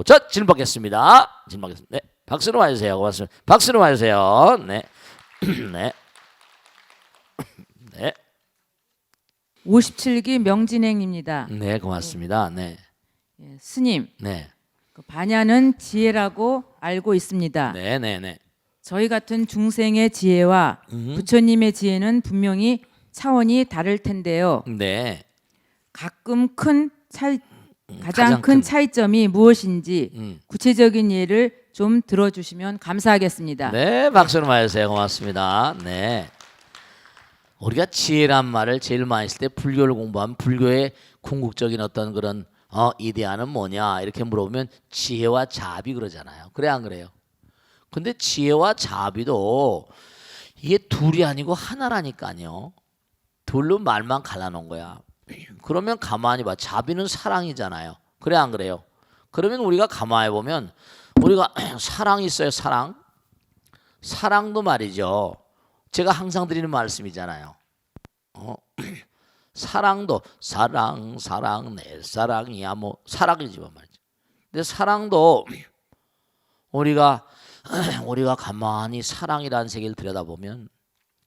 자, 질문 받겠습니다. 질문 받겠습니다. 네, 박수로 맞으세요. 고맙습니다. 박수로 맞으세요. 네, 네, 네, 57기 명진행입니다. 네, 고맙습니다. 네, 예, 스님, 네, 그 반야는 지혜라고 알고 있습니다. 네, 네, 네. 저희 같은 중생의 지혜와 부처님의 지혜는 분명히 차원이 다를 텐데요. 네. 가끔 큰 차이, 가장 가장 큰 큰. 차이점이 무엇인지 구체적인 예를 좀 들어주시면 감사하겠습니다. 네, 박수로 맞으세요. 고맙습니다. 네. 우리가 지혜란 말을 제일 많이 쓸 때 불교를 공부하면 불교의 궁극적인 어떤 그런 이데아는 뭐냐 이렇게 물어보면 지혜와 자비 그러잖아요. 그래 안 그래요? 근데 지혜와 자비도 이게 둘이 아니고 하나라니까요. 둘로 말만 갈라놓은 거야. 그러면 가만히 봐. 자비는 사랑이잖아요. 그래 안 그래요? 그러면 우리가 가만히 보면 우리가 사랑이 있어요. 사랑. 사랑도 말이죠. 제가 항상 드리는 말씀이잖아요. 사랑도 사랑 사랑 내 사랑이야 뭐 사랑이지만 말이죠. 근데 사랑도 우리가 가만히 사랑이라는 세계를 들여다보면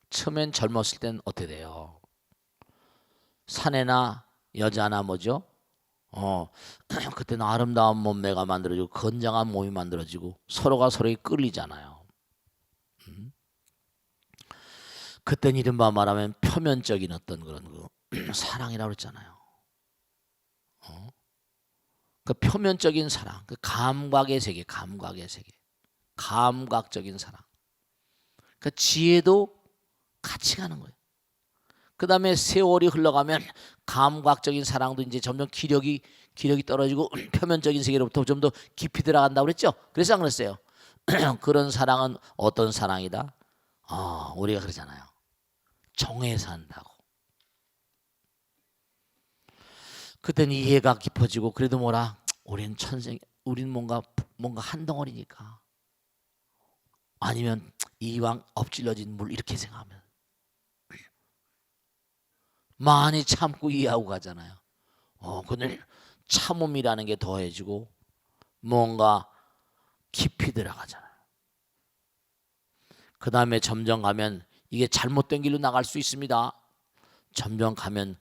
처음엔 젊었을 땐 어떻게 돼요? 사내나 여자나 뭐죠? 그때는 아름다운 몸매가 만들어지고 건장한 몸이 만들어지고 서로가 서로에 끌리잖아요. 그때는 이른바 말하면 표면적인 어떤 그런 사랑이라고 그랬잖아요. 그 표면적인 사랑, 그 감각의 세계, 감각적인 사랑. 그 지혜도 같이 가는 거예요. 그 다음에 세월이 흘러가면 감각적인 사랑도 이제 점점 기력이 떨어지고 표면적인 세계로부터 좀 더 깊이 들어간다고 그랬죠. 그래서 안 그랬어요. 그런 사랑은 어떤 사랑이다? 우리가 그러잖아요. 정에서 한다고. 그때는 이해가 깊어지고 그래도 뭐라 우린 뭔가 한 덩어리니까 아니면 이왕 엎질러진 물 이렇게 생각하면 많이 참고 이해하고 가잖아요. 근데 참음이라는 게 더해지고 뭔가 깊이 들어가잖아요. 그 다음에 점점 가면 이게 잘못된 길로 나갈 수 있습니다. 점점 가면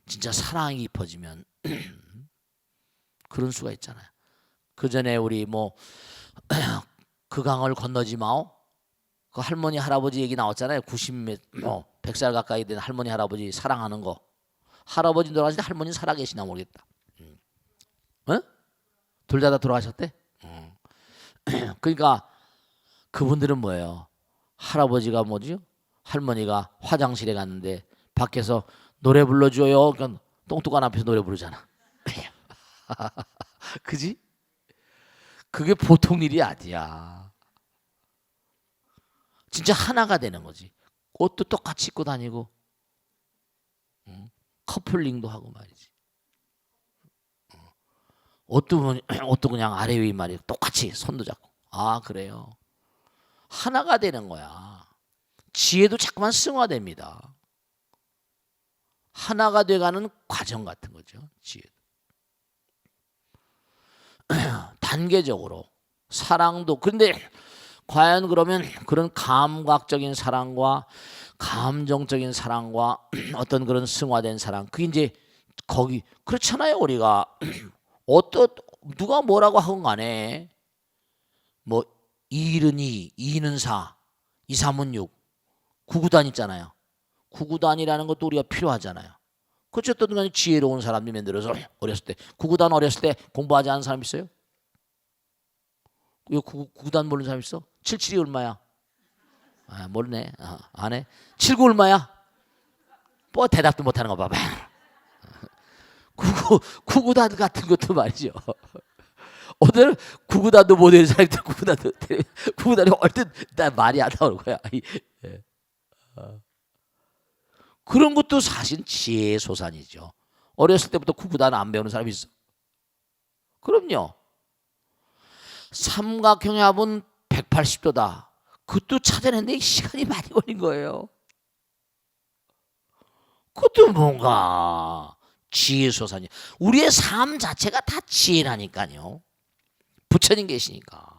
진짜 사랑이 깊어지면 그런 수가 있잖아요. 그 전에 우리 그 강을 건너지 마오. 그 할머니 할아버지 얘기 나왔잖아요. 100살 가까이 된 할머니 할아버지 사랑하는 거. 할아버지 돌아가실 때 할머니 살아계시나 모르겠다. 둘 다 돌아가셨대. 그러니까 그분들은 뭐예요? 할아버지가 뭐죠? 할머니가 화장실에 갔는데 밖에서 노래 불러줘요. 그러니까 똥뚜간 앞에서 노래 부르잖아. 그지? 그게 보통 일이 아니야. 진짜 하나가 되는 거지. 옷도 똑같이 입고 다니고 커플링도 하고 말이지. 옷도 그냥 아래 위 말이야. 똑같이 손도 잡고. 그래요. 하나가 되는 거야. 지혜도 자꾸만 승화됩니다. 하나가 돼가는 과정 같은 거죠. 지혜도. 단계적으로 사랑도. 그런데 과연 그러면 그런 감각적인 사랑과 감정적인 사랑과 어떤 그런 승화된 사랑, 그게 이제 거기 그렇잖아요. 우리가 누가 뭐라고 하건 간에 뭐 2는 2, 2는 4, 2, 3은 6, 9구단 있잖아요. 9구단이라는 것도 우리가 필요하잖아요. 그렇죠. 어떤 간에 지혜로운 사람들이 만들어서 어렸을 때 9구단 어렸을 때 공부하지 않은 사람 있어요? 이거 9구단 모르는 사람 있어? 77이 얼마야? 모르네. 안 해? 79 얼마야? 뭐 대답도 못하는 거 봐봐. 9구단 같은 것도 말이죠. 오늘 9구단도 못하는 사람이 9구단이 얼른 나 말이 안 나오는 거야. 그런 것도 사실 지혜의 소산이죠. 어렸을 때부터 9구단 안 배우는 사람이 있어? 그럼요. 삼각형합은 180도다. 그것도 찾아내는데 시간이 많이 걸린 거예요. 그것도 뭔가 지혜 소산이. 우리의 삶 자체가 다 지혜라니까요. 부처님 계시니까.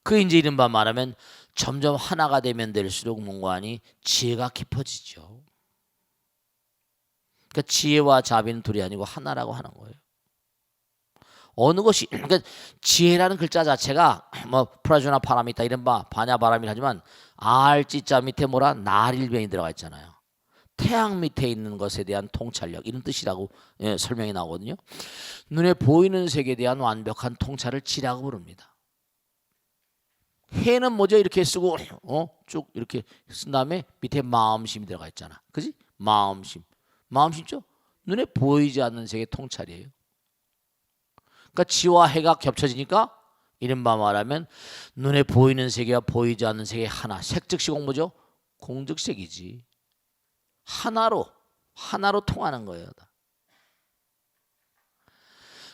그 이제 이른바 말하면 점점 하나가 되면 될수록 뭔가 하니 지혜가 깊어지죠. 그러니까 지혜와 자비는 둘이 아니고 하나라고 하는 거예요. 어느 것이 그러니까 지혜라는 글자 자체가 뭐 프라주나 파라미타 이른바 바냐 바람이 하지만 알지자 밑에 뭐라 날일변이 들어가 있잖아요. 태양 밑에 있는 것에 대한 통찰력 이런 뜻이라고 설명이 나오거든요. 눈에 보이는 세계에 대한 완벽한 통찰을 지라고 부릅니다. 해는 뭐죠? 이렇게 쓰고 쭉 이렇게 쓴 다음에 밑에 마음심이 들어가 있잖아. 그지? 마음심. 마음심죠? 눈에 보이지 않는 세계 통찰이에요. 그러니까 지와 해가 겹쳐지니까 이른바 말하면 눈에 보이는 세계와 보이지 않는 세계 하나. 색즉시 공모죠? 공즉색이지. 하나로 통하는 거예요.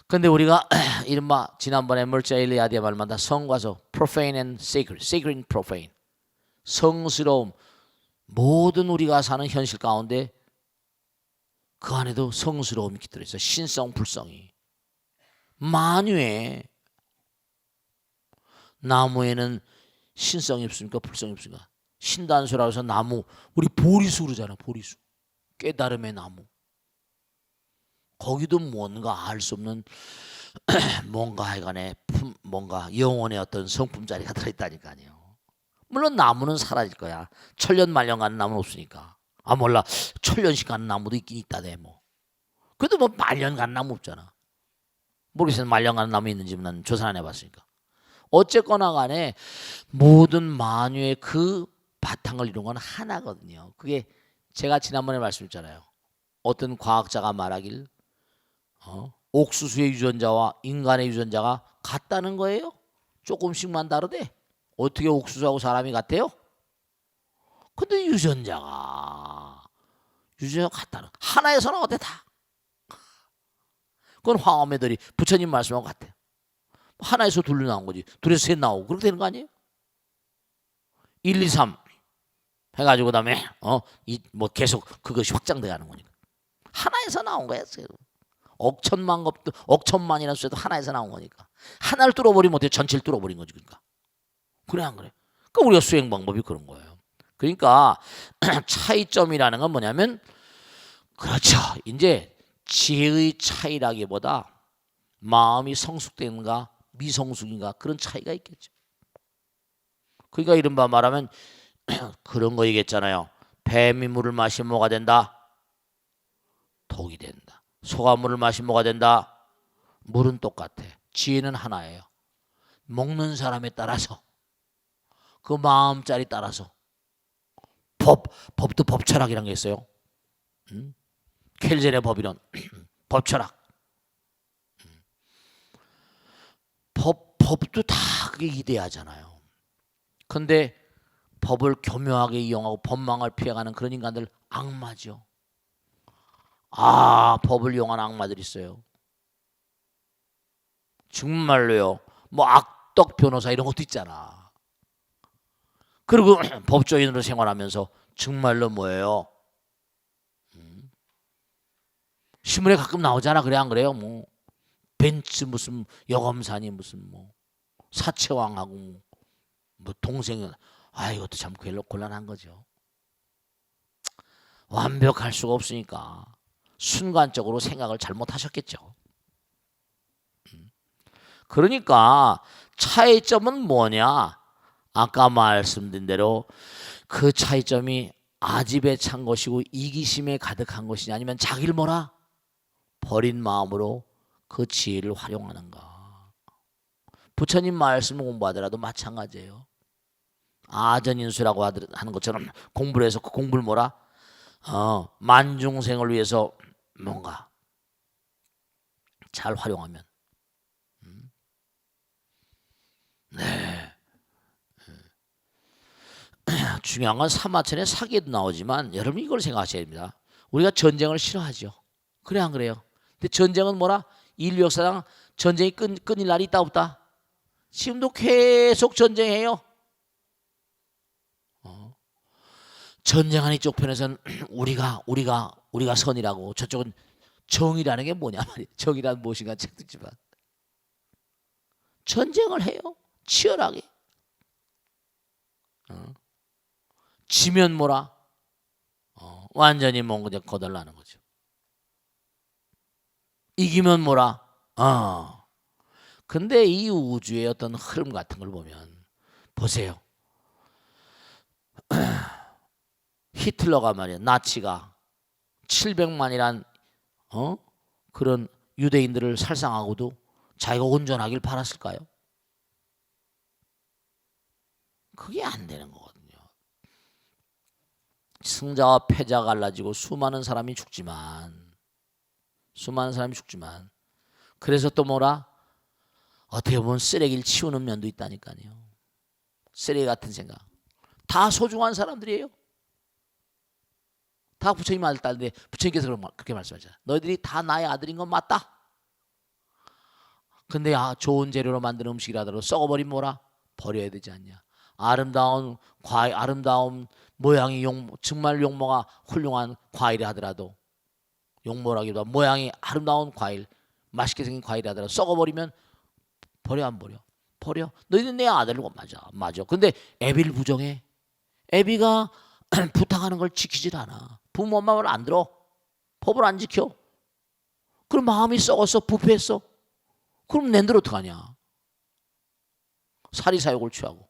그런데 우리가 이른바 지난번에 멀자 일리아디의 말마다 성과서 profane and sacred, sacred and profane 성스러움 모든 우리가 사는 현실 가운데 그 안에도 성스러움이 깃들어 있어요. 신성 불성이 만유에 나무에는 신성이 없습니까? 불성이 없습니까? 신단수라고 해서 나무 우리 보리수 그러잖아. 보리수 깨달음의 나무 거기도 뭔가 알 수 없는 뭔가 하여간에 뭔가 영혼의 어떤 성품자리가 들어있다니까요. 물론 나무는 사라질 거야. 천년 만년 가는 나무는 없으니까. 아 몰라 천년씩 가는 나무도 있긴 있다네 뭐. 그래도 뭐 만년 가는 나무 없잖아. 모르겠어요. 말년 가는 나무 있는지 난 조사 안 해봤으니까. 어쨌거나 간에 모든 만유의 그 바탕을 이룬 건 하나거든요. 그게 제가 지난번에 말씀드렸잖아요. 어떤 과학자가 말하길 옥수수의 유전자와 인간의 유전자가 같다는 거예요. 조금씩만 다르대. 어떻게 옥수수하고 사람이 같아요? 근데 유전자가 같다는 하나에서 나왔대 다. 그건 황화매들이 부처님 말씀하고 같아요. 하나에서 둘로 나온 거지. 둘에서 셋 나오고 그렇게 되는 거 아니에요? 1, 2, 3 해가지고 그다음에 뭐 계속 그것이 확장돼 가는 거니까. 하나에서 나온 거야. 억천만 겁도 억천만이라는 수도 하나에서 나온 거니까. 하나를 뚫어버리면 어떻게 전체를 뚫어버린 거지. 그러니까. 그래 안 그래? 그러니까 우리가 수행 방법이 그런 거예요. 그러니까 차이점이라는 건 뭐냐면 그렇죠. 이제 지혜의 차이라기보다 마음이 성숙된가 미성숙인가 그런 차이가 있겠죠. 그러니까 이른바 말하면 그런 거 얘기했잖아요. 뱀이 물을 마시면 뭐가 된다? 독이 된다. 소가 물을 마시면 뭐가 된다? 물은 똑같아. 지혜는 하나예요. 먹는 사람에 따라서 그 마음자리 따라서 법도 법철학이라는 게 있어요. 켈젤의 법이론 법철학. 법도 다 그게 이데아잖아요. 근데 법을 교묘하게 이용하고 법망을 피해가는 그런 인간들 악마죠. 법을 이용한 악마들이 있어요. 정말로요. 뭐 악덕 변호사 이런 것도 있잖아. 그리고 법조인으로 생활하면서 정말로 뭐예요? 신문에 가끔 나오잖아. 그래 안 그래요? 뭐 벤츠 무슨 여검사니 무슨 뭐 사채왕하고 뭐 동생은 이것도 참 곤란한 거죠. 완벽할 수가 없으니까 순간적으로 생각을 잘못하셨겠죠. 그러니까 차이점은 뭐냐? 아까 말씀드린 대로 그 차이점이 아집에 찬 것이고 이기심에 가득한 것이냐 아니면 자기를 뭐라? 버린 마음으로 그 지혜를 활용하는가. 부처님 말씀을 공부하더라도 마찬가지예요. 아전인수라고 하는 것처럼 공부를 해서 그 공부를 뭐라? 만중생을 위해서 뭔가 잘 활용하면 네. 중요한 건 사마천의 사기에도 나오지만 여러분 이걸 생각하셔야 됩니다. 우리가 전쟁을 싫어하죠. 그래 안 그래요? 근데 전쟁은 뭐라? 인류 역사상 전쟁이 끊일 날이 있다 없다? 지금도 계속 전쟁해요. 전쟁하는 이쪽 편에서는 우리가 선이라고 저쪽은 정의라는 게 뭐냐 말이에요. 정의란 무엇인가 책도 있지만 전쟁을 해요. 치열하게. 지면 뭐라? 완전히 뭐 그냥 거덜나는 거죠. 이기면 뭐라? 근데 이 우주의 어떤 흐름 같은 걸 보면 보세요. 히틀러가 말이야, 나치가 700만이란 그런 유대인들을 살상하고도 자기가 온전하길 바랐을까요? 그게 안 되는 거거든요. 승자와 패자가 갈라지고 수많은 사람이 죽지만 그래서 또 뭐라? 어떻게 보면 쓰레기를 치우는 면도 있다니까요. 쓰레기 같은 생각. 다 소중한 사람들이에요. 다 부처님 아들 딸인데 부처님께서 그렇게 말씀하잖아요. 너희들이 다 나의 아들인 건 맞다. 근데 좋은 재료로 만든 음식이라도 썩어버리면 뭐라? 버려야 되지 않냐. 아름다운 과일, 아름다운 모양이 정말 용모가 훌륭한 과일이 하더라도 용모라기보다 모양이 아름다운 과일, 맛있게 생긴 과일이 하더라도 썩어버리면 버려 안 버려? 버려. 너희들 내 아들이고 맞아. 근데 애비를 부정해. 애비가 부탁하는 걸 지키질 않아. 부모 엄마 말 안 들어. 법을 안 지켜. 그럼 마음이 썩었어. 부패했어. 그럼 낸들 어떡하냐. 사리사욕을 취하고.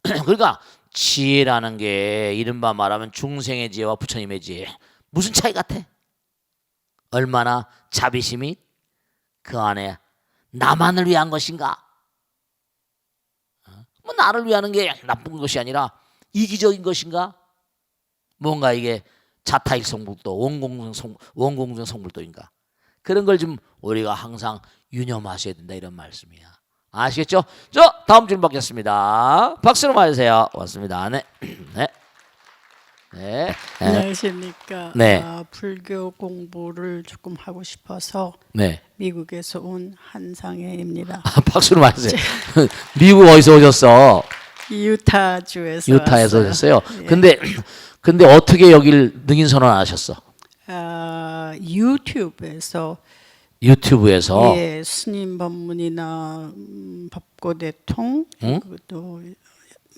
그러니까 지혜라는 게 이른바 말하면 중생의 지혜와 부처님의 지혜. 무슨 차이 같아? 얼마나 자비심이 그 안에 나만을 위한 것인가? 뭐 나를 위하는 게 나쁜 것이 아니라 이기적인 것인가? 뭔가 이게 자타일성불도 원공정 성불도인가? 그런 걸 좀 우리가 항상 유념하셔야 된다 이런 말씀이야. 아시겠죠? 다음 질문 받겠습니다. 박수로 맞으세요. 고맙습니다. 네. 네. 네. 안녕하십니까. 네. 불교 공부를 조금 하고 싶어서 네. 미국에서 온 한상혜입니다. 박수로 맞으세요. 미국 어디서 오셨어? 유타주에서 유타에서 왔어요. 오셨어요. 예. 근데 어떻게 여길 능인 선언하셨어? 유튜브에서 유튜브에서. 예, 스님 법문이나 법고대통 응? 그것도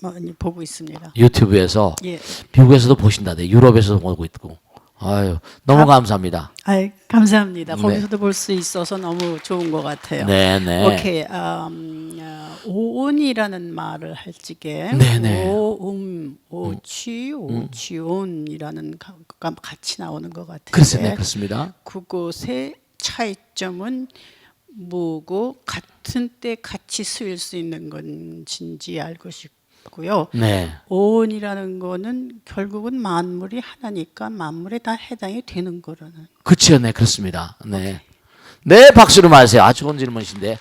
많이 보고 있습니다. 유튜브에서. 예. 미국에서도 보신다네. 유럽에서도 보고 있고. 아유, 너무 감사합니다. 감사합니다. 네. 거기서도 볼 수 있어서 너무 좋은 것 같아요. 네네. 오케이. 오온이라는 말을 할 적에 네네. 오치온이라는 가 같이 나오는 것 같아요. 그렇습니다. 그렇습니다. 그곳의 차이점은 뭐고 같은 때 같이 쓰일 수 있는 건지 알고 싶고요. 네. 오온이라는 거는 결국은 만물이 하나니까 만물에 다 해당이 되는 거라는. 그치요. 네, 그렇습니다. 네. 네, 박수로 맞으세요. 아주 좋은 질문이신데.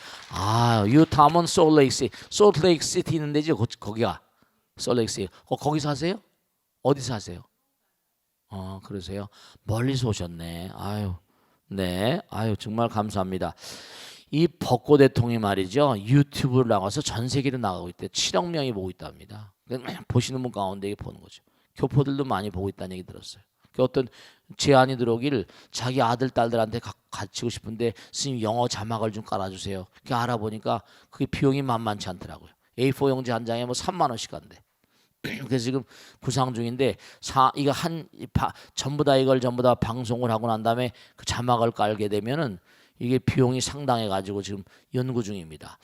유타먼 솔트레이크 시티 있는 데죠. 거기가 솔트레이크 시티. 거기서 하세요? 어디서 하세요? 그러세요. 멀리서 오셨네. 네. 정말 감사합니다. 이 벚꽃 대통령이 말이죠. 유튜브를 나가서 전 세계로 나가고 있대. 7억 명이 보고 있답니다. 보시는 분 가운데 보는 거죠. 교포들도 많이 보고 있다는 얘기 들었어요. 어떤 제안이 들어오길 자기 아들 딸들한테 가르치고 싶은데 스님 영어 자막을 좀 깔아주세요. 그게 알아보니까 그게 비용이 만만치 않더라고요. A4 용지 한 장에 뭐 3만 원씩 한대. 그래서 지금 구상 중인데 이거 전부 다 방송을 하고 난 다음에 그 자막을 깔게 되면은 이게 비용이 상당해 가지고 지금 연구 중입니다.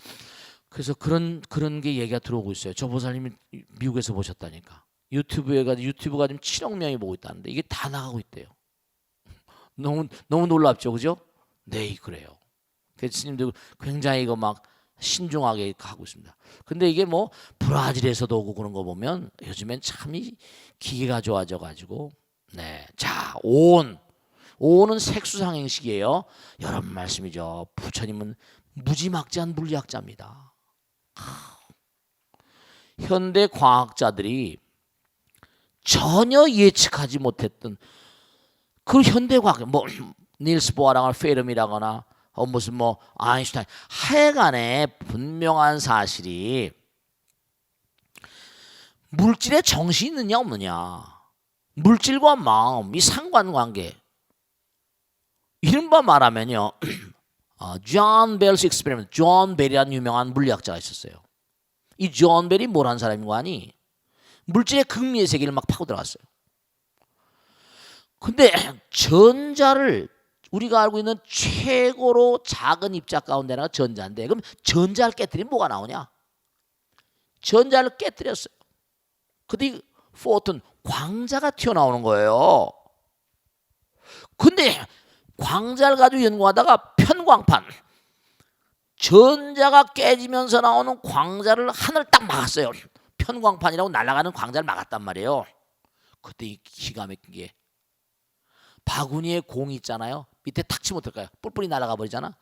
그래서 그런 게 얘기가 들어오고 있어요. 저 보살님이 미국에서 보셨다니까. 유튜브가 지금 7억 명이 보고 있다는데 이게 다 나가고 있대요. 너무 놀랍죠, 그죠? 네, 그래요. 교수님도 굉장히 이거 막 신중하게 하고 있습니다. 근데 이게 뭐 브라질에서도 오고 그런 거 보면 요즘엔 참 이 기계가 좋아져 가지고 네, 자 오온은 색수상행식이에요. 여러분 말씀이죠. 부처님은 무지막지한 물리학자입니다. 현대 과학자들이 전혀 예측하지 못했던 그 현대 과학, 뭐 닐스 보아라거나 페르미라거나 무슨 뭐 아인슈타인, 하여간에 분명한 사실이 물질에 정신이 있느냐 없느냐, 물질과 마음 이 상관관계, 이른바 말하면요, 존 벨스 익스페리먼트, 존 벨이라는 유명한 물리학자가 있었어요. 이 존 벨이 뭘 한 사람인가 하니 물질의 극미의 세계를 막 파고 들어갔어요. 근데 전자를 우리가 알고 있는 최고로 작은 입자 가운데 하나가 전자인데, 그럼 전자를 깨뜨리면 뭐가 나오냐? 전자를 깨뜨렸어요. 근데 포톤, 광자가 튀어나오는 거예요. 근데 광자를 가지고 연구하다가 편광판, 전자가 깨지면서 나오는 광자를 하늘 딱 막았어요. 편광판이라고 날아가는 광자를 막았단 말이에요. 그때 이 기가 막힌 게, 바구니에 공이 있잖아요. 밑에 탁 치면 어떨까요? 뿔뿔이 날아가 버리잖아.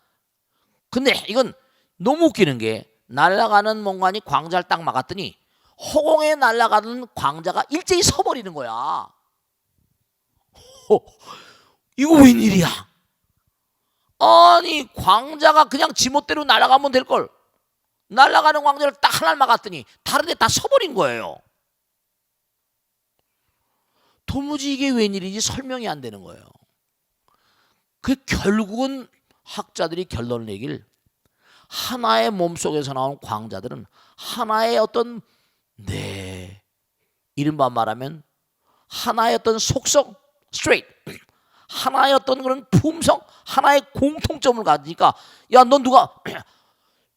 근데 이건 너무 웃기는 게, 날아가는 뭔가니 광자를 딱 막았더니 허공에 날아가는 광자가 일제히 서버리는 거야. 이거 웬일이야? 아니, 광자가 그냥 지멋대로 날아가면 될걸, 날아가는 광자를 딱 하나를 막았더니 다른 데 다 서버린 거예요. 도무지 이게 웬일인지 설명이 안 되는 거예요. 그 결국은 학자들이 결론을 내길, 하나의 몸속에서 나온 광자들은 하나의 어떤, 이른바 말하면 하나의 어떤 속성, 스트레이트, 하나의 어떤 그런 품성, 하나의 공통점을 가지니까, 야, 넌 누가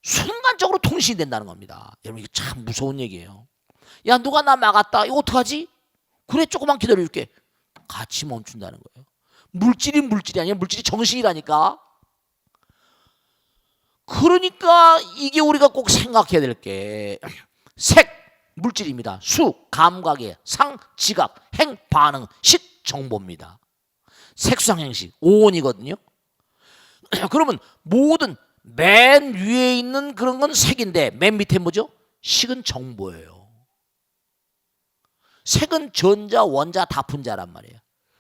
순간적으로 통신이 된다는 겁니다. 여러분, 이게 참 무서운 얘기예요. 야, 누가 나 막았다, 이거 어떡하지? 그래, 조금만 기다려줄게. 같이 멈춘다는 거예요. 물질이 아니라 물질이 정신이라니까. 그러니까 이게 우리가 꼭 생각해야 될 게, 색, 물질입니다. 수, 감각이에요. 상, 지각, 행, 반응, 식, 정보입니다. 색수상행식, 오온이거든요. 그러면 모든 맨 위에 있는 그런 건 색인데, 맨 밑에 뭐죠? 식은 정보예요. 색은 전자, 원자 다 분자란 말이에요.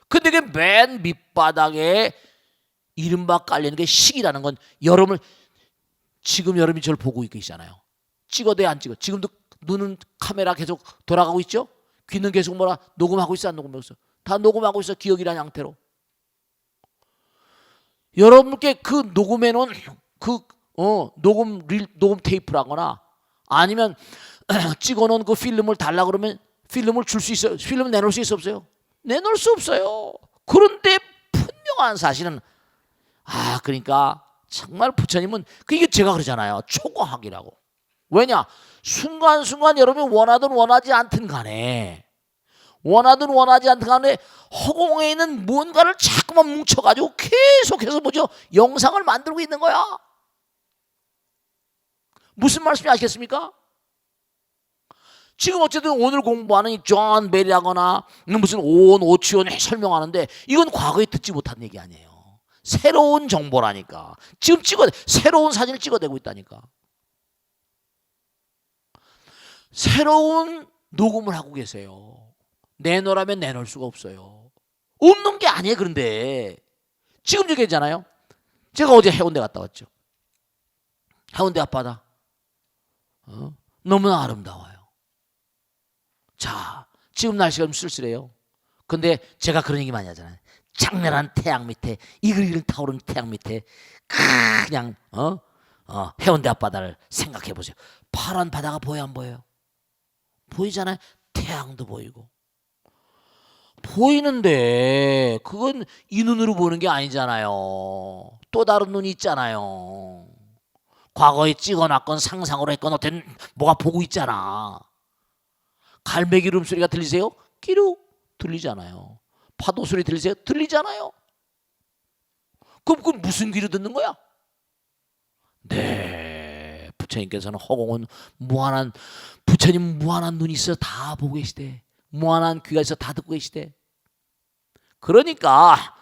근데 그 맨 밑바닥에 이른바 깔리는 게 식이라는 건, 여러분을, 지금 여러분이 저를 보고 계시잖아요. 찍어도 안 찍어? 지금도 눈은 카메라 계속 돌아가고 있죠? 귀는 계속 뭐라 녹음하고 있어, 안 녹음하고 있어? 다 녹음하고 있어, 기억이라는 형태로. 여러분께 그 녹음해놓은 그 녹음 테이프라거나 아니면 찍어놓은 그 필름을 달라 그러면 필름을 줄 수 있어요? 필름을 내놓을 수 있어, 없어요? 내놓을 수 없어요. 그런데 분명한 사실은, 그러니까 정말 부처님은, 이게 제가 그러잖아요, 초과학이라고. 왜냐? 순간순간 여러분이 원하든 원하지 않든 간에 허공에 있는 뭔가를 자꾸만 뭉쳐가지고 계속해서 뭐죠? 영상을 만들고 있는 거야. 무슨 말씀인지 아시겠습니까? 지금 어쨌든 오늘 공부하는 이 존 벨이라거나 무슨 오온, 오치온 설명하는데, 이건 과거에 듣지 못한 얘기 아니에요. 새로운 정보라니까. 지금 새로운 사진을 찍어내고 있다니까. 새로운 녹음을 하고 계세요. 내놓으라면 내놓을 수가 없어요. 없는 게 아니에요. 그런데 지금 저기 있잖아요. 제가 어제 해운대 갔다 왔죠. 해운대 앞바다 너무나 아름다워요. 자, 지금 날씨가 좀 쓸쓸해요. 근데 제가 그런 얘기 많이 하잖아요. 장렬한 태양 밑에, 이글이글 타오르는 태양 밑에 그냥 해운대 앞바다를 생각해 보세요. 파란 바다가 보여, 안 보여요? 보이잖아요. 태양도 보이고. 보이는데 그건 이 눈으로 보는 게 아니잖아요. 또 다른 눈이 있잖아요. 과거에 찍어놨건 상상으로 했건 어쨌든 뭐가 보고 있잖아. 갈매기 울음소리가 들리세요? 끼룩 들리잖아요. 파도 소리 들리세요? 들리잖아요. 그럼 무슨 귀로 듣는 거야? 네, 부처님께서는 허공은 무한한, 부처님 무한한 눈이 있어 다 보고 계시대. 무한한 귀가 있어 다 듣고 계시대. 그러니까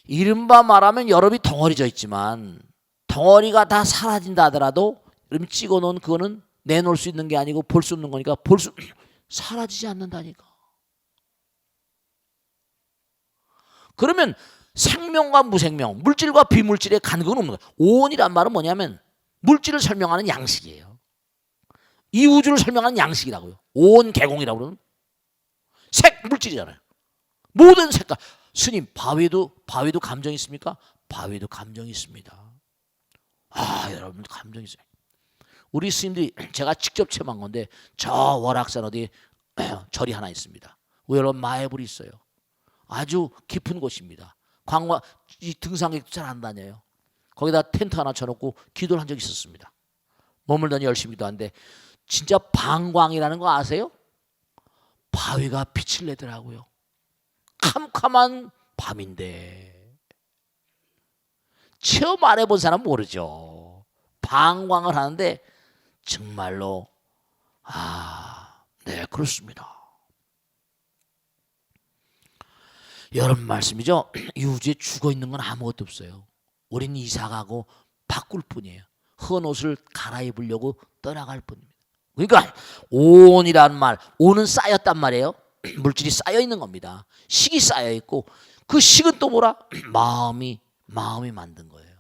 이른바 말하면 여러분이 덩어리져 있지만, 덩어리가 다 사라진다 하더라도 여러분이 찍어놓은 그거는 내놓을 수 있는 게 아니고 볼 수 없는 거니까 사라지지 않는다니까. 그러면 생명과 무생명, 물질과 비물질의 간극은 없는 거예요. 오온이란 말은 뭐냐면 물질을 설명하는 양식이에요. 이 우주를 설명하는 양식이라고요. 오온 개공이라고 그러는. 색, 물질이잖아요. 모든 색깔. 스님, 바위도 감정이 있습니까? 바위도 감정이 있습니다. 아, 여러분 감정이 있어요. 우리 스님들이 제가 직접 체험한 건데 저 월악산 어디 절이 하나 있습니다. 여러분 마애불이 있어요. 아주 깊은 곳입니다. 관광 이 등산객도 잘 안 다녀요. 거기다 텐트 하나 쳐놓고 기도를 한 적이 있었습니다. 머물더니 열심히 기도하는데 진짜 방광이라는 거 아세요? 바위가 빛을 내더라고요. 캄캄한 밤인데 체험 안 해본 사람 모르죠. 방광을 하는데 정말로 네, 그렇습니다. 여러분 말씀이죠. 이 우주에 죽어 있는 건 아무것도 없어요. 우린 이사가고 바꿀 뿐이에요. 헌 옷을 갈아입으려고 떠나갈 뿐입니다. 그러니까 온이란 말, 온은 쌓였단 말이에요. 물질이 쌓여 있는 겁니다. 식이 쌓여 있고 그 식은 또 뭐라? 마음이 만든 거예요.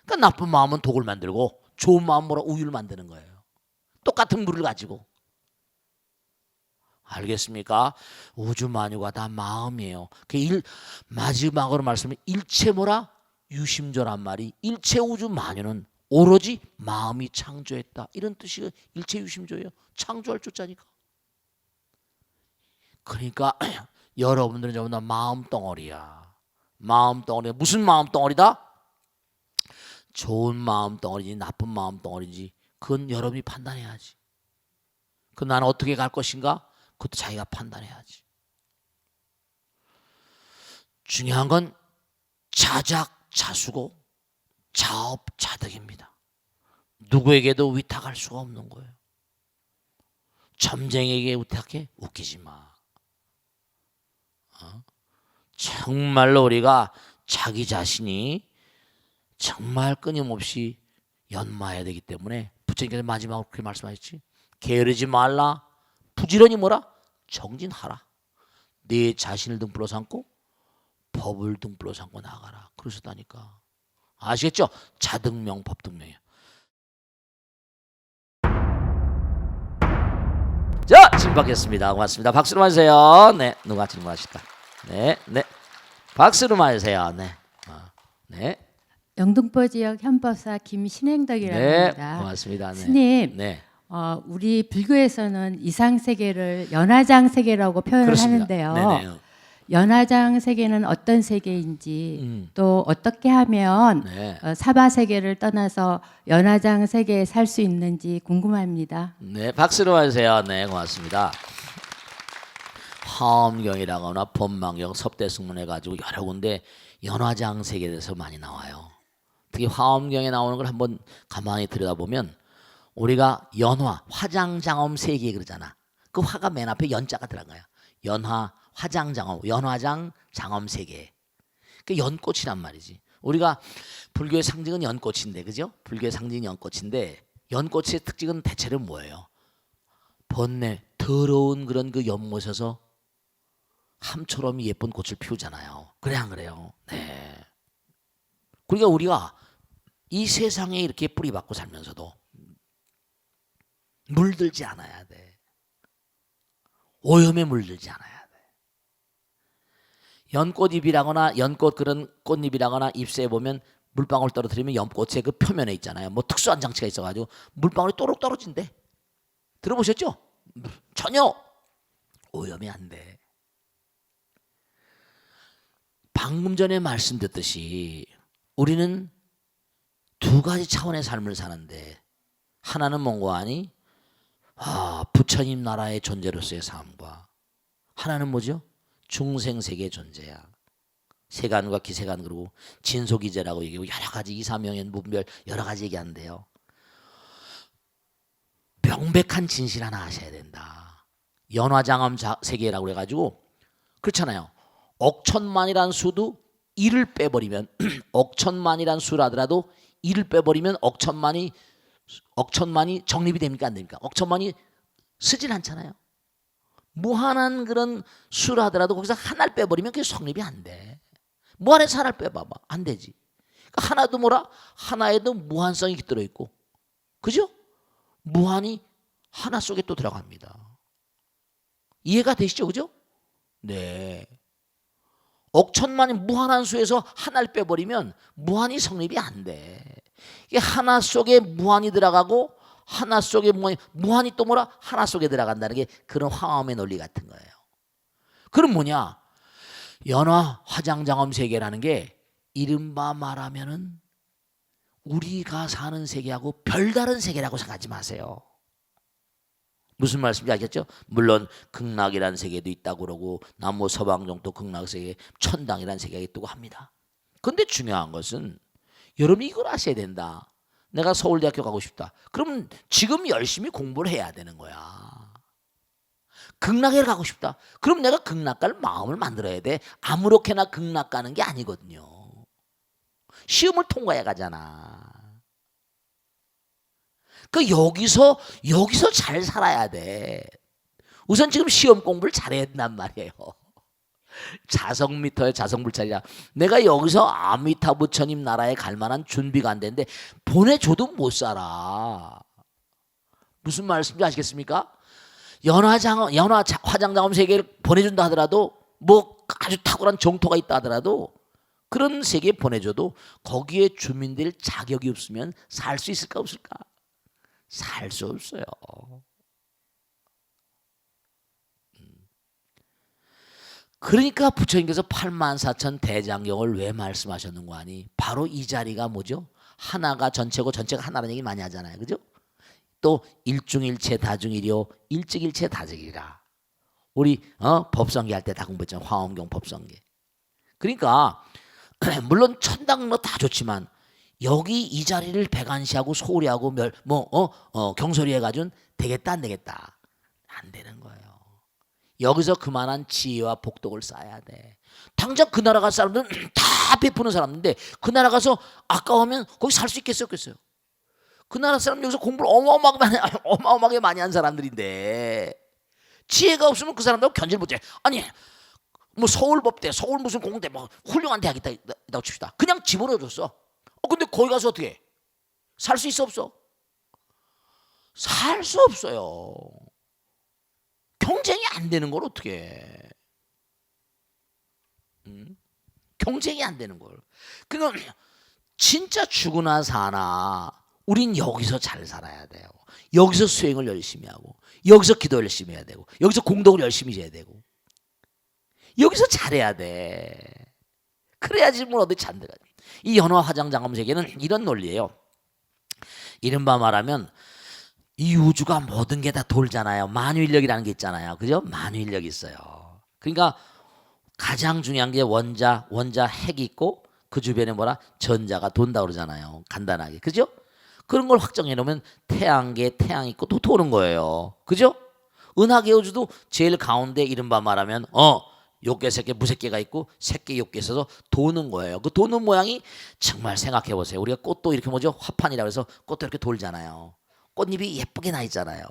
그러니까 나쁜 마음은 독을 만들고 좋은 마음은 뭐라? 우유를 만드는 거예요. 똑같은 물을 가지고. 알겠습니까? 우주 만유가 다 마음이에요. 마지막으로 말씀은 일체 뭐라? 유심조란 말이 일체 우주 만유는 오로지 마음이 창조했다. 이런 뜻이 일체 유심조예요. 창조할 조자니까. 그러니까 여러분들은 전부 다 마음덩어리야. 마음덩어리. 무슨 마음덩어리다? 좋은 마음덩어리지 나쁜 마음덩어리지 그건 여러분이 판단해야지. 그 나는 어떻게 갈 것인가? 그것도 자기가 판단해야지. 중요한 건 자작자수고 자업자득입니다. 누구에게도 위탁할 수가 없는 거예요. 점쟁이에게 위탁해? 웃기지 마. 정말로 우리가 자기 자신이 정말 끊임없이 연마해야 되기 때문에 부처님께서 마지막으로 그렇게 말씀하셨지. 게으르지 말라. 부지런히 뭐라? 정진하라. 네 자신을 등불로 삼고 법을 등불로 삼고 나가라. 그러셨다니까. 아시겠죠? 자등명 법등명이에요. 자, 질문받겠습니다. 고맙습니다. 박수로 맞으세요. 네, 누가 질문하실까? 네, 네. 박수로 맞으세요. 네, 네. 영등포 지역 현법사 김신행덕이라고 네, 합니다. 고맙습니다. 네. 스님, 네. 우리 불교에서는 이상 세계를 연화장 세계라고 표현을 그렇습니다. 하는데요. 네네. 연화장 세계는 어떤 세계인지 또 어떻게 하면 네. 사바 세계를 떠나서 연화장 세계에 살 수 있는지 궁금합니다. 네, 박수로 와주세요. 네, 고맙습니다. 화엄경이라거나 법망경, 섭대승문 해가지고 여러 군데 연화장 세계에 대해서 많이 나와요. 특히 화엄경에 나오는 걸 한번 가만히 들여다보면 우리가 연화, 화장장엄 세계 그러잖아. 그 화가 맨 앞에 연자가 들어가요. 연화, 화장장엄, 연화장 장엄 세계. 그 연꽃이란 말이지. 우리가 불교의 상징은 연꽃인데, 그죠? 불교의 상징이 연꽃인데 연꽃의 특징은 대체로 뭐예요? 번뇌, 더러운 그런 그 연못에서 함처럼 예쁜 꽃을 피우잖아요. 그래 안 그래요? 네. 그러니까 우리가 이 세상에 이렇게 뿌리박고 살면서도 물들지 않아야 돼. 오염에 물들지 않아야 돼. 연꽃잎이라거나 연꽃 그런 꽃잎이라거나 잎새에 보면 물방울 떨어뜨리면 연꽃의 그 표면에 있잖아요. 뭐 특수한 장치가 있어가지고 물방울이 또록 떨어진대. 들어보셨죠? 전혀 오염이 안 돼. 방금 전에 말씀드렸듯이 우리는 두 가지 차원의 삶을 사는데 하나는 뭔가 하니 부처님 나라의 존재로서의 삶과 하나는 뭐죠? 중생세계의 존재야. 세간과 기세간 그러고 진소기제라고 얘기하고 여러 가지 이사명연 무분별 여러 가지 얘기하는데요. 명백한 진실 하나 아셔야 된다. 연화장엄 세계라고 해가지고 그렇잖아요. 억천만이란 수도 1을 빼버리면 억천만이란 수라더라도 1을 빼버리면 억천만이 정립이 됩니까 안 됩니까? 억천만이 쓰질 않잖아요. 무한한 그런 수라더라도 거기서 하나를 빼버리면 그게 성립이 안 돼. 무한에서 하나를 빼봐봐. 안 되지. 그러니까 하나도 뭐라? 하나에도 무한성이 들어있고 그죠? 무한이 하나 속에 또 들어갑니다. 이해가 되시죠? 그죠? 네. 억천만이 무한한 수에서 하나를 빼버리면 무한이 성립이 안 돼. 이게 하나 속에 무한이 들어가고 하나 속에 무한이 또 뭐라? 하나 속에 들어간다는 게 그런 화엄의 논리 같은 거예요. 그럼 뭐냐? 연화 화장장엄 세계라는 게 이른바 말하면은 우리가 사는 세계하고 별다른 세계라고 생각하지 마세요. 무슨 말씀인지 알겠죠? 물론 극락이라는 세계도 있다고 그러고 남모 서방정도 극락세계 천당이라는 세계가 있다고 합니다. 근데 중요한 것은 여러분이 이걸 아셔야 된다. 내가 서울대학교 가고 싶다. 그러면 지금 열심히 공부를 해야 되는 거야. 극락에 가고 싶다. 그럼 내가 극락 갈 마음을 만들어야 돼. 아무렇게나 극락 가는 게 아니거든요. 시험을 통과해 가잖아. 그 여기서 잘 살아야 돼. 우선 지금 시험 공부를 잘해야 된단 말이에요. 자성미터에 자성불찰이라. 내가 여기서 아미타 부처님 나라에 갈 만한 준비가 안 되는데 보내줘도 못 살아. 무슨 말씀인지 아시겠습니까? 연화 화장장엄 세계를 보내준다 하더라도 뭐 아주 탁월한 정토가 있다 하더라도 그런 세계에 보내줘도 거기에 주민들 자격이 없으면 살 수 있을까 없을까? 살 수 없어요. 그러니까 부처님께서 84,000 대장경을 왜 말씀하셨는고 하니 바로 이 자리가 뭐죠? 하나가 전체고 전체가 하나라는 얘기 많이 하잖아요. 그죠? 또 일중일체 다중일이요 일직일체 다중이라. 우리 법성계 할 때 다 공부했잖아요. 화엄경 법성계. 그러니까 물론 천당로 다 좋지만 여기 이 자리를 백안시하고 소리하고 경솔히 해가지고는 되겠다 안 되겠다 안 되는 거예요. 여기서 그만한 지혜와 복덕을 쌓아야 돼. 당장 그 나라 갈 사람들은 다 베푸는 사람인데 그 나라 가서 아까우면 거기 살 수 있겠어요? 없겠어요? 그 나라 사람 여기서 공부를 어마어마하게 많이 한 사람들인데 지혜가 없으면 그 사람들 견질 못해. 아니 뭐 서울법대 서울 무슨 공대 뭐 훌륭한 대학 있다고 칩시다. 그냥 집어넣어줬어. 근데 거기 가서 어떻게 해? 살 수 있어 없어? 살 수 없어요. 경쟁이 안 되는 걸 어떻게 해? 경쟁이 안 되는 걸. 그러니까 진짜 죽으나 사나 우린 여기서 잘 살아야 돼요. 여기서 수행을 열심히 하고 여기서 기도 열심히 해야 되고 여기서 공덕을 열심히 해야 되고 여기서 잘해야 돼. 그래야지 뭘 어디 잔데가. 이 연화 화장장엄 세계는 이런 논리예요. 이른바 말하면 이 우주가 모든 게 다 돌잖아요. 만유인력이라는 게 있잖아요. 그죠? 만유인력이 있어요. 그러니까 가장 중요한 게 원자 핵이 있고 그 주변에 뭐라 전자가 돈다 그러잖아요. 간단하게. 그죠? 그런 걸 확정해 놓으면 태양계 태양 있고 또 도는 거예요. 그죠? 은하계 우주도 제일 가운데 이른바 말하면 욕계 새끼 무새끼가 있고 새끼 욕계 있어서 도는 거예요. 그 도는 모양이 정말 생각해 보세요. 우리가 꽃도 이렇게 뭐죠? 화판이라고 해서 꽃도 이렇게 돌잖아요. 꽃잎이 예쁘게 나 있잖아요.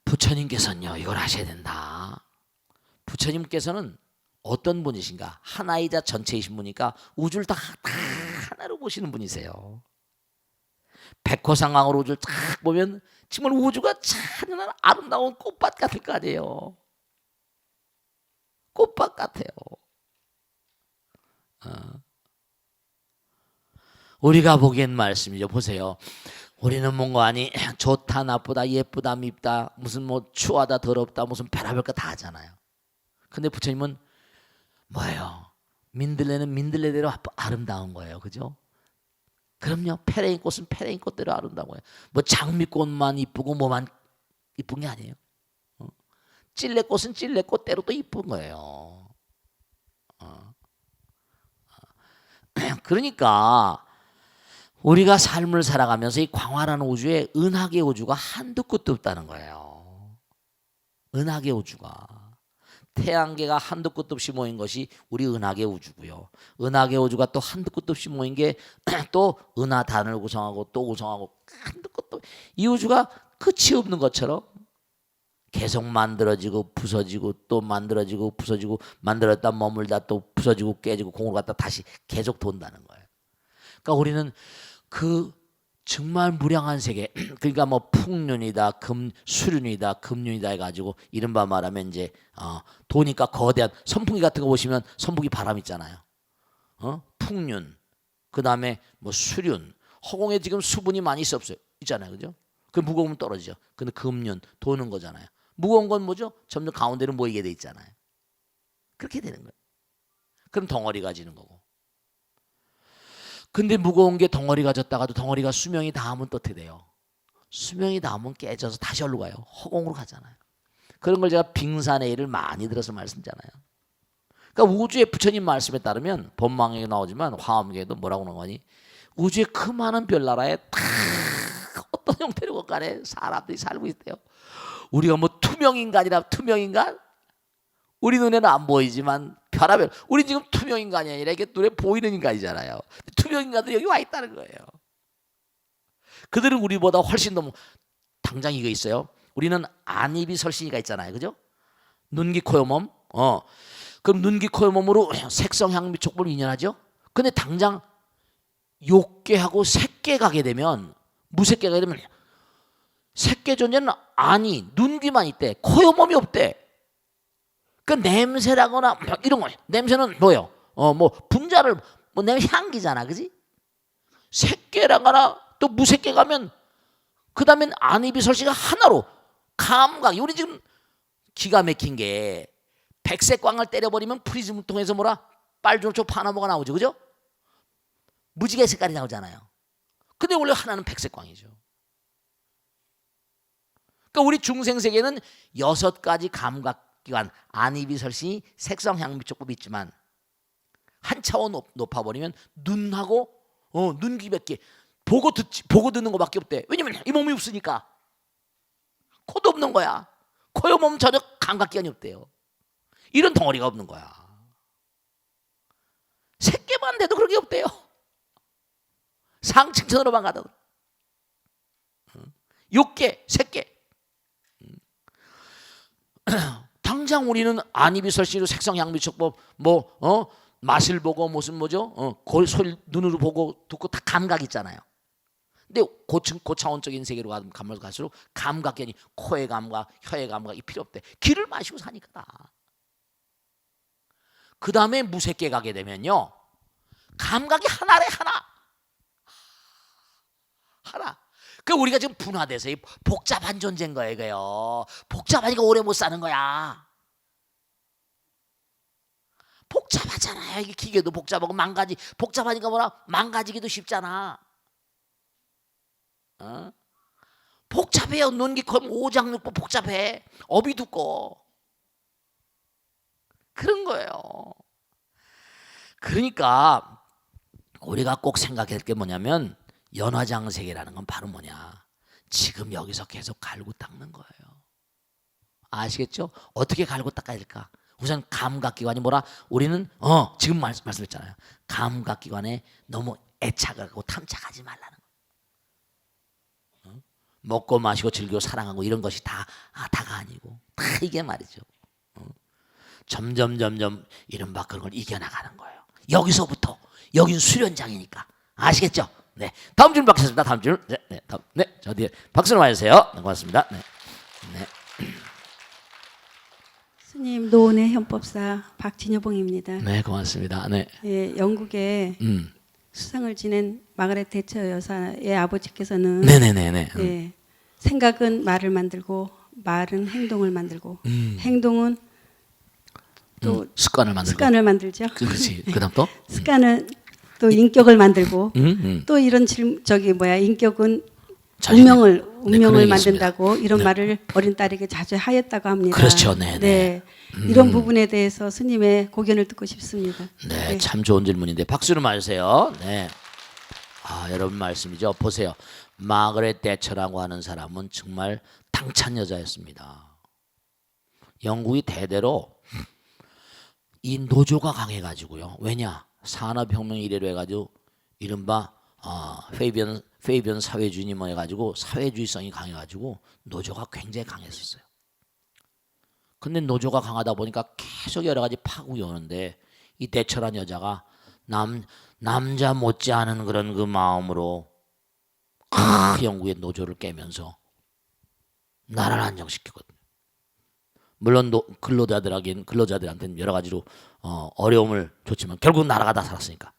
부처님께서는요 이걸 아셔야 된다. 부처님께서는 어떤 분이신가? 하나이자 전체이신 분이니까 우주를 다 하나로 보시는 분이세요. 백호상황으로 우주를 딱 보면 정말 우주가 찬연한 아름다운 꽃밭 같을 거 아니에요. 꽃밭 같아요. 우리가 보기엔 말씀이죠. 보세요. 우리는 뭔가 아니 좋다 나쁘다 예쁘다 밉다 무슨 뭐 추하다 더럽다 무슨 별의별 거 다 하잖아요. 근데 부처님은 뭐예요? 민들레는 민들레대로 아름다운 거예요. 그죠? 그럼요. 페레인 꽃은 페레인 꽃대로 아름다운 거예요. 뭐 장미꽃만 이쁘고 뭐만 이쁜 게 아니에요. 찔레꽃은 찔레꽃대로 또 이쁜 거예요. 그러니까 우리가 삶을 살아가면서 이 광활한 우주에 은하계 우주가 한두 끝도 없다는 거예요. 은하계 우주가. 태양계가 한두 끝도 없이 모인 것이 우리 은하계 우주고요. 은하계 우주가 또 한두 끝도 없이 모인 게 또 은하단을 구성하고 또 구성하고 한두 끝도 이 우주가 끝이 없는 것처럼 계속 만들어지고 부서지고 또 만들어지고 부서지고 만들었다 머물다 또 부서지고 깨지고 공으로 갔다 다시 계속 돈다는 거예요. 그러니까 우리는 그 정말 무량한 세계. 그러니까 뭐 풍륜이다, 수륜이다, 금륜이다 해가지고 이른바 말하면 이제 도니까 거대한 선풍기 같은 거 보시면 선풍기 바람 있잖아요. 풍륜, 그 다음에 뭐 수륜, 허공에 지금 수분이 많이 있잖아요, 그죠? 그 무거우면 떨어지죠. 근데 금륜 도는 거잖아요. 무거운 건 뭐죠? 점점 가운데는 모이게 돼 있잖아요. 그렇게 되는 거예요. 그럼 덩어리가 지는 거고. 근데 무거운 게 덩어리가 졌다가도 덩어리가 수명이 닿으면 또 어떻게 돼요? 수명이 닿으면 깨져서 다시 어디로 가요? 허공으로 가잖아요. 그런 걸 제가 빙산의 예를 많이 들어서 말씀드리잖아요. 그러니까 우주의 부처님 말씀에 따르면 법망에 나오지만 화엄계에도 뭐라고 나오니 우주의 그 많은 별나라에 다 어떤 형태로 간에 사람들이 살고 있대요. 우리가 뭐 투명인간? 우리 눈에는 안 보이지만 별하별 우리 지금 투명인간이 아니라 이게 눈에 보이는 인간이잖아요. 투명인간들이 여기 와 있다는 거예요. 그들은 우리보다 훨씬 더 당장 이거 있어요. 우리는 안입이 설신이가 있잖아요, 그죠? 눈기 코요 몸. 그럼 눈기 코요 몸으로 색성 향미 촉법을 인연하죠. 근데 당장 욕계하고 색계 가게 되면 무색계 가게 되면 색계 존재는 안이 눈귀만 있대. 코요 몸이 없대. 그 냄새라거나 이런 거 냄새는 뭐요? 뭐 분자를 뭐 냄새 향기잖아, 그지? 색계라거나 또 무색계 가면 그 다음엔 안이비설시가 하나로 감각이 우리 지금 기가 막힌 게 백색광을 때려버리면 프리즘을 통해서 뭐라 빨주노초 파나모가 나오죠, 그죠? 무지개 색깔이 나오잖아요. 근데 원래 하나는 백색광이죠. 그러니까 우리 중생세계는 6가지 감각기관 안이비설시 색성향미촉법이 있지만 한 차원 높아버리면 눈하고 눈귀밖에 보고 듣는 것밖에 없대. 왜냐면 이 몸이 없으니까. 코도 없는 거야. 코요 몸 전혀 감각기관이 없대요. 이런 덩어리가 없는 거야. 색계만 돼도 그런 게 없대요. 상층천으로만 가도. 육계, 색계. 당장 우리는 안이비설시로 색성향미촉법 맛을 보고 무슨 뭐죠? 소리 눈으로 보고 듣고 다 감각 있잖아요. 근데 고차원적인 세계로 가면 갈수록 감각견이 코의 감각, 혀의 감각이 필요 없대. 귀를 마시고 사니까. 그 다음에 무색계 가게 되면요, 감각이 하나래 하나. 그 우리가 지금 분화돼서 복잡한 존재인 거예요, 이거요. 복잡하니까 오래 못 사는 거야. 복잡하잖아요. 이게 기계도 복잡하고 복잡하니까 망가지기도 쉽잖아. 복잡해요. 눈기 코 오장육부 복잡해. 업이 두꺼워. 그런 거예요. 그러니까 우리가 꼭 생각할 게 뭐냐면 연화장세계라는 건 바로 뭐냐? 지금 여기서 계속 갈고 닦는 거예요. 아시겠죠? 어떻게 갈고 닦아야 될까? 우선 감각기관이 뭐라? 우리는 지금 말씀했잖아요. 감각기관에 너무 애착하고 탐착하지 말라는 거. 먹고 마시고 즐기고 사랑하고 이런 것이 다가 아니고 다 이게 말이죠. 점점 이른바 그런 걸 이겨나가는 거예요. 여기서부터 여긴 수련장이니까. 아시겠죠? 네, 다음 줄 받겠습니다. 다음 줄. 저 뒤에 박수를 많이 주세요. 네, 고맙습니다. 네. 스님 노원의 현법사 박진여봉입니다. 네, 고맙습니다. 네. 예, 영국에 수상을 지낸 마가렛 대처 여사의 아버지께서는 네네네네. 예, 생각은 말을 만들고 말은 행동을 만들고 행동은 또 습관을 만들죠. 그렇지. 그다음 또 습관은 또 인격을 만들고 또 이런 인격은 운명을 만든다고 이런 말을 어린 딸에게 자주 하였다고 합니다. 그렇죠. 네. 이런 부분에 대해서 스님의 고견을 듣고 싶습니다. 네, 참 좋은 질문인데 박수를 맞으세요. 네. 여러분 말씀이죠. 보세요. 마거렛 대처라고 하는 사람은 정말 당찬 여자였습니다. 영국이 대대로 이 노조가 강해가지고요. 왜냐? 산업혁명 이래로 해가지고 이른바 페이비언 사회주의님 해가지고 사회주의성이 강해가지고 노조가 굉장히 강했었어요. 근데 노조가 강하다 보니까 계속 여러 가지 파국이 오는데 이 대처란 여자가 남자 못지않은 그런 그 마음으로 영국의 노조를 깨면서 나라를 안정시켰거든요. 물론 근로자들한테는 여러 가지로 어려움을 줬지만 결국 나라가 다 살았으니까.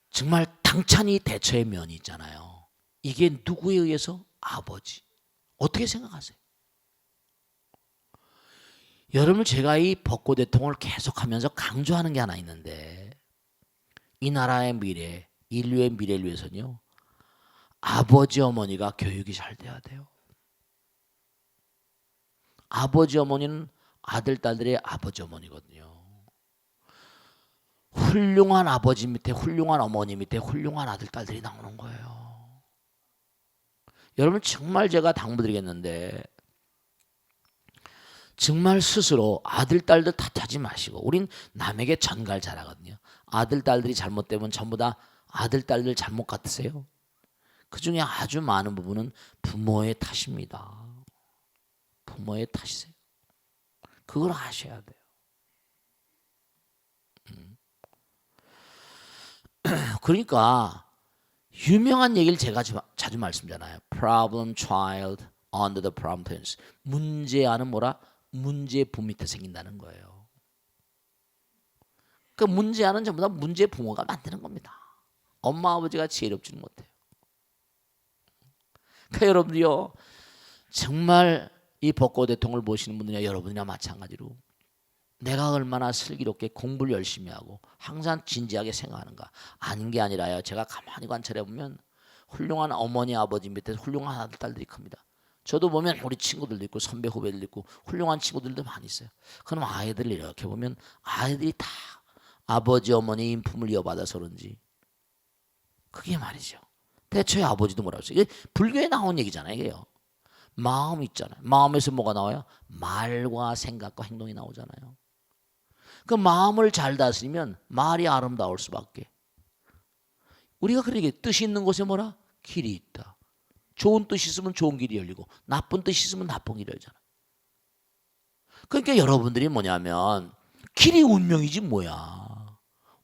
정말 당찬이 대처의 면이 있잖아요. 이게 누구에 의해서? 아버지. 어떻게 생각하세요? 여러분, 제가 이 벚꽃 대통령을 계속하면서 강조하는 게 하나 있는데, 이 나라의 미래, 인류의 미래를 위해서는요, 아버지 어머니가 교육이 잘 돼야 돼요. 아버지 어머니는 아들 딸들의 아버지 어머니거든요. 훌륭한 아버지 밑에 훌륭한 어머니 밑에 훌륭한 아들 딸들이 나오는 거예요. 여러분, 정말 제가 당부드리겠는데, 정말 스스로 아들 딸들 탓하지 마시고, 우린 남에게 전갈 잘하거든요. 아들 딸들이 잘못되면 전부 다 아들 딸들 잘못 같으세요? 그 중에 아주 많은 부분은 부모의 탓입니다. 부모의 탓이세요. 그걸 아셔야 돼요. 그러니까 유명한 얘기를 제가 자주 말씀드리잖아요. Problem child under the problem parents. 문제아는 뭐라? 문제의 부모 밑에 생긴다는 거예요. 그 문제아는 전부 다 문제의 부모가 만드는 겁니다. 엄마 아버지가 지혜롭지는 못해요. 그러니까 여러분들이요, 정말 이 벚꽃 대통령을 보시는 분들이나 여러분이나 마찬가지로 내가 얼마나 슬기롭게 공부를 열심히 하고 항상 진지하게 생각하는가. 아닌 게 아니라요, 제가 가만히 관찰해 보면 훌륭한 어머니 아버지 밑에 훌륭한 아들 딸들이 큽니다. 저도 보면 우리 친구들도 있고 선배 후배들도 있고 훌륭한 친구들도 많이 있어요. 그럼 아이들을 이렇게 보면 아이들이 다 아버지 어머니 인품을 이어받아서 그런지, 그게 말이죠. 대체의 아버지도 뭐라고 했어요? 이게 불교에 나온 얘기잖아요. 이게요. 마음 있잖아요. 마음에서 뭐가 나와요? 말과 생각과 행동이 나오잖아요. 그 마음을 잘 다스리면 말이 아름다울 수밖에. 우리가 그러게 뜻이 있는 곳에 뭐라? 길이 있다. 좋은 뜻이 있으면 좋은 길이 열리고 나쁜 뜻이 있으면 나쁜 길이 열잖아. 그러니까 여러분들이 뭐냐면 길이 운명이지 뭐야.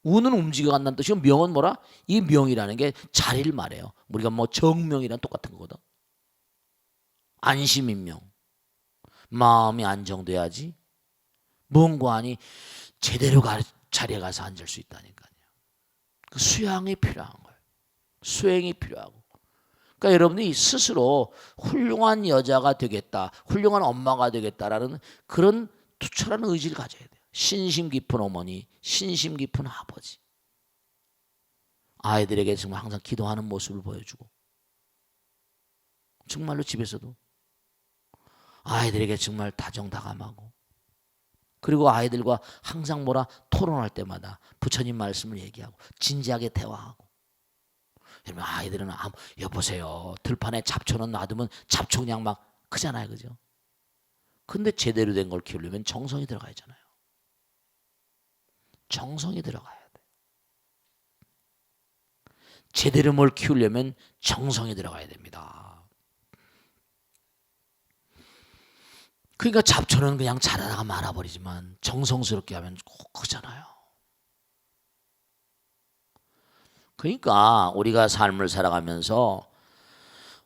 운은 움직여간다는 뜻이고 명은 뭐라? 이 명이라는 게 자리를 말해요. 우리가 뭐 정명이랑 똑같은 거거든. 안심인명. 마음이 안정돼야지 뭔가하니 제대로 자리에 가서 앉을 수 있다니까요. 그 수양이 필요한 거예요. 수행이 필요하고. 그러니까 여러분이 스스로 훌륭한 여자가 되겠다, 훌륭한 엄마가 되겠다라는 그런 투철한 의지를 가져야 돼요. 신심 깊은 어머니, 신심 깊은 아버지. 아이들에게 정말 항상 기도하는 모습을 보여주고, 정말로 집에서도 아이들에게 정말 다정다감하고, 그리고 아이들과 항상 뭐라 토론할 때마다 부처님 말씀을 얘기하고 진지하게 대화하고. 여러분, 아이들은 여보세요, 들판에 잡초는 놔두면 잡초 그냥 막 크잖아요, 그죠? 근데 제대로 된 걸 키우려면 정성이 들어가야잖아요. 정성이 들어가야 돼. 제대로 뭘 키우려면 정성이 들어가야 됩니다. 그러니까 잡초는 그냥 자라다가 말아버리지만 정성스럽게 하면 꼭 크잖아요. 그러니까 우리가 삶을 살아가면서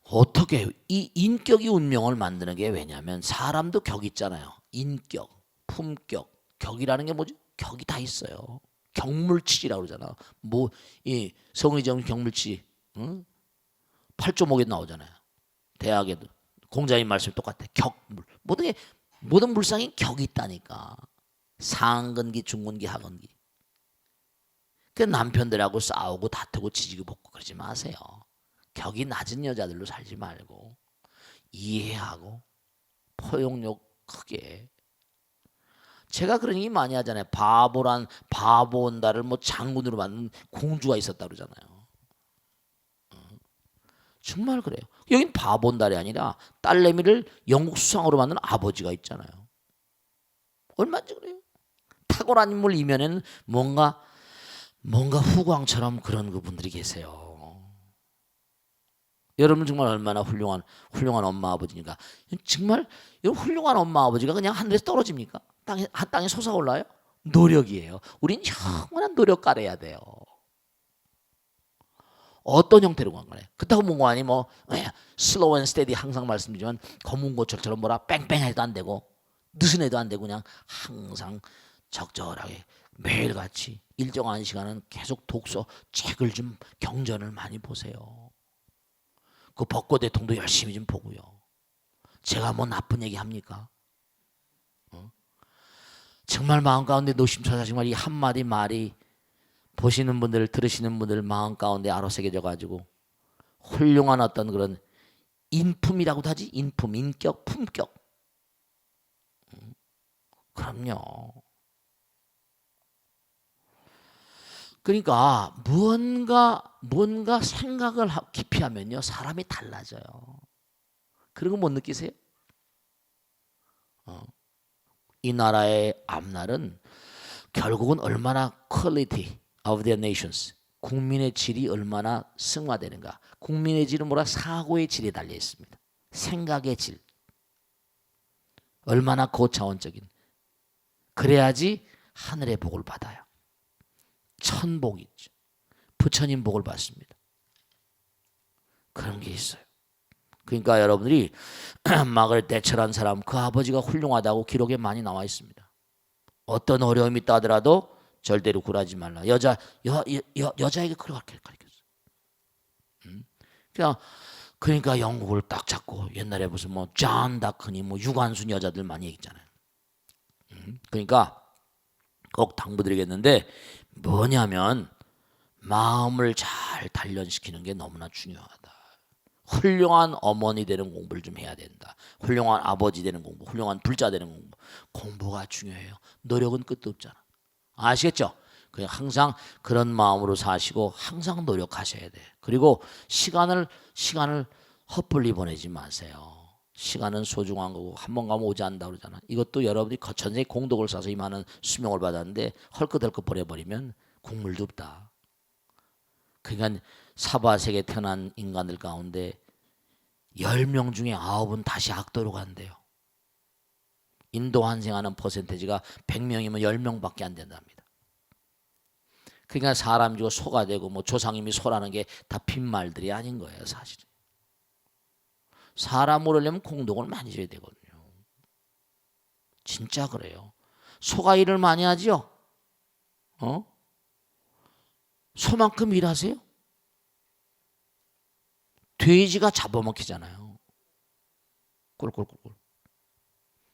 어떻게 이 인격이 운명을 만드는 게, 왜냐하면 사람도 격이 있잖아요. 인격, 품격, 격이라는 게 뭐지? 격이 다 있어요. 경물치라고 그러잖아. 뭐 이 성의정 경물치, 응? 8조목에 나오잖아요. 대학에도 공자님 말씀이 똑같아. 격물. 모든 물상에 격이 있다니까. 상근기, 중근기, 하근기. 그 남편들하고 싸우고 다투고 지지고 볶고 그러지 마세요. 격이 낮은 여자들로 살지 말고 이해하고 포용력 크게. 제가 그런 얘기 많이 하잖아요. 바보 온다를 뭐 장군으로 만든 공주가 있었다 그러잖아요. 정말 그래요. 여긴 바보 온달이 아니라 딸내미를 영국 수상으로 만든 아버지가 있잖아요. 얼마든지 그래요. 탁월한 인물 이면에는 뭔가 후광처럼 그런 그분들이 계세요. 여러분 정말 얼마나 훌륭한 엄마 아버지니까. 정말 훌륭한 엄마 아버지가 그냥 하늘에서 떨어집니까? 땅에 솟아올라요? 노력이에요. 우린 영원한 노력가래야 돼요. 어떤 형태로 간 거예요? 그렇다고 뭔가니 뭐 슬로우 앤 스테디 항상 말씀드리지만 검은 고철처럼 뭐라 뺑뺑해도 안 되고 느슨해도 안 되고 그냥 항상 적절하게 매일같이 일정한 시간은 계속 독서 책을 좀 경전을 많이 보세요. 그 벚꽃 대통도 열심히 좀 보고요. 제가 뭐 나쁜 얘기 합니까? 정말 마음 가운데 노심초사 정말 이 한마디 말이 보시는 분들 들으시는 분들 마음 가운데 아로새겨져 가지고 훌륭한 어떤 그런 인품이라고도 하지. 인품, 인격, 품격. 그럼요. 그러니까 뭔가 생각을 깊이 하면요 사람이 달라져요. 그런 거 못 느끼세요? 이 나라의 앞날은 결국은 얼마나 quality of their nations, 국민의 질이 얼마나 승화되는가. 국민의 질은 뭐라? 사고의 질에 달려 있습니다. 생각의 질. 얼마나 고차원적인. 그래야지 하늘의 복을 받아요. 천복이 있죠. 부처님 복을 받습니다. 그런 게 있어요. 그러니까 여러분들이 마가렛 대처란 사람 그 아버지가 훌륭하다고 기록에 많이 나와 있습니다. 어떤 어려움이 있다 하더라도 절대로 굴하지 말라. 여자에게 그렇게 가르쳤어요. 그러니까 영국을 딱 잡고 옛날에 무슨 뭐 존 다크니 뭐 유관순 여자들 많이 얘기했잖아요. 그러니까 꼭 당부드리겠는데 뭐냐면 마음을 잘 단련시키는 게 너무나 중요하다. 훌륭한 어머니 되는 공부를 좀 해야 된다. 훌륭한 아버지 되는 공부, 훌륭한 불자 되는 공부. 공부가 중요해요. 노력은 끝도 없잖아. 아시겠죠? 그냥 항상 그런 마음으로 사시고 항상 노력하셔야 돼. 그리고 시간을 헛불리 보내지 마세요. 시간은 소중한 거고 한 번 가면 오지 않는다 그러잖아. 이것도 여러분이 전생에 공덕을 쌓아서 이 많은 수명을 받았는데 헐끗헐끗 버려버리면 국물도 없다. 그러니까 사바세계에 태어난 인간들 가운데 10명 중에 9은 다시 악도로 간대요. 인도 환생하는 퍼센테이지가 100명이면 10명밖에 안 된답니다. 그러니까 사람 주고 소가 되고 뭐 조상님이 소라는 게 다 빈말들이 아닌 거예요, 사실은. 사람 오르려면 공덕을 많이 줘야 되거든요. 진짜 그래요. 소가 일을 많이 하지요? 소만큼 일하세요? 돼지가 잡아먹히잖아요. 꿀꿀꿀꿀.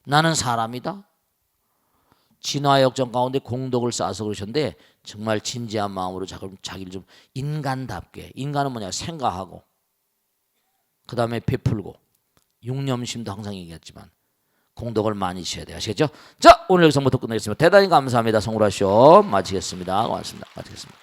나는 사람이다. 진화 역전 가운데 공덕을 쌓아서 그러셨는데 정말 진지한 마음으로 자기를 좀 인간답게. 인간은 뭐냐? 생각하고 그 다음에 베풀고 육념심도 항상 얘기했지만 공덕을 많이 지어야 돼요. 아시겠죠? 자, 오늘 여기서 모두 끝내겠습니다. 대단히 감사합니다. 성우라쇼 마치겠습니다. 고맙습니다. 마치겠습니다.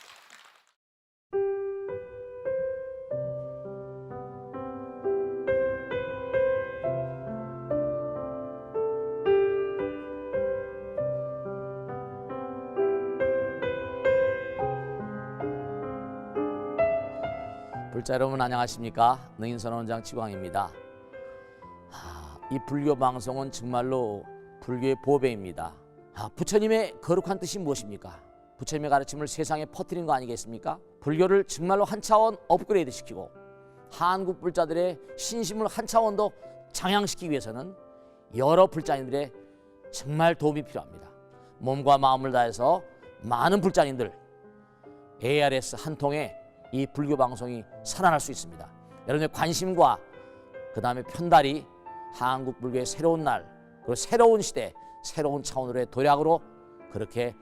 불자 여러분 안녕하십니까? 능인선언원장 지광입니다. 이 불교 방송은 정말로 불교의 보배입니다. 부처님의 거룩한 뜻이 무엇입니까? 부처님의 가르침을 세상에 퍼뜨린 거 아니겠습니까? 불교를 정말로 한 차원 업그레이드 시키고 한국 불자들의 신심을 한 차원 더 장양시키기 위해서는 여러 불자님들의 정말 도움이 필요합니다. 몸과 마음을 다해서 많은 불자님들 ARS 한 통에 이 불교 방송이 살아날 수 있습니다. 여러분의 관심과 그 다음에 편달이 한국 불교의 새로운 날, 그리고 새로운 시대, 새로운 차원으로의 도약으로 그렇게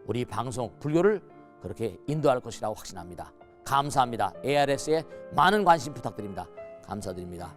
우리 방송 불교를 그렇게 인도할 것이라고 확신합니다. 감사합니다. ARS에 많은 관심 부탁드립니다. 감사드립니다.